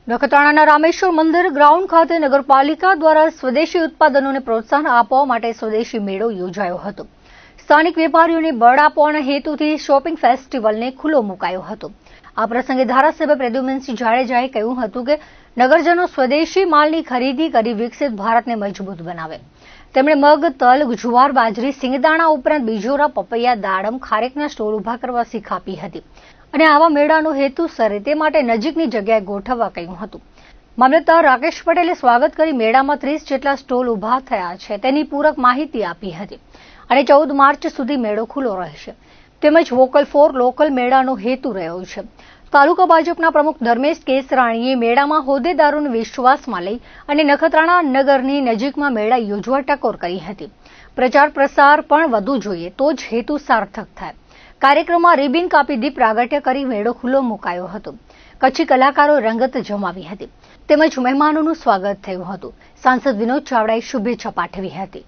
નખત્રાણાના રામેશ્વર મંદિર ગ્રાઉન્ડ ખાતે નગરપાલિકા દ્વારા સ્વદેશી ઉત્પાદનોને પ્રોત્સાહન આપવા માટે સ્વદેશી મેળો યોજાયો હતો. સ્થાનિક વેપારીઓને બળ આપવાના હેતુથી શોપિંગ ફેસ્ટિવલને ખુલ્લો મુકાયો હતો. આ પ્રસંગે ધારાસભ્ય પ્રદ્યુમનસિંહ જાડેજાએ કહ્યું હતું કે નગરજનો સ્વદેશી માલની ખરીદી કરી વિકસિત ભારતને મજબૂત બનાવે. તેમણે મગ, તલ, જુવાર, બાજરી, સિંગદાણા ઉપરાંત બીજોરા, પપૈયા, દાડમ, ખારેકના સ્ટોલ ઉભા કરવા શીખ આપી હતી અને આવા મેળાનો હેતુ સરે તે માટે નજીકની જગ્યાએ ગોઠવવા કહ્યું હતું. મામલતદાર રાકેશ પટેલે સ્વાગત કરી મેળામાં 30 જેટલા સ્ટોલ ઉભા થયા છે તેની પૂરક માહિતી આપી હતી અને 14 માર્ચ સુધી મેળો ખુલ્લો રહેશે તેમજ વોકલ ફોર લોકલ મેળાનો હેતુ રહ્યો છે. તાલુકા ભાજપના પ્રમુખ ધર્મેશ કેસરાણીએ મેળામાં હોદ્દેદારોને વિશ્વાસમાં લઈ અને નખત્રાણા નગરની નજીકમાં મેળા યોજવા ટકોર કરી હતી. પ્રચાર પ્રસાર પણ વધુ જોઈએ તો જ હેતુ સાર્થક થાય. કાર્યક્રમમાં રિબિન કાપી દીપ પ્રાગટ્ય કરી મેળો ખુલ્લો મુકાયો હતો. કચ્છી કલાકારો રંગત જમાવી હતી તેમજ મહેમાનોનું સ્વાગત થયું હતું. સાંસદ વિનોદ ચાવડાએ શુભેચ્છા પાઠવી હતી.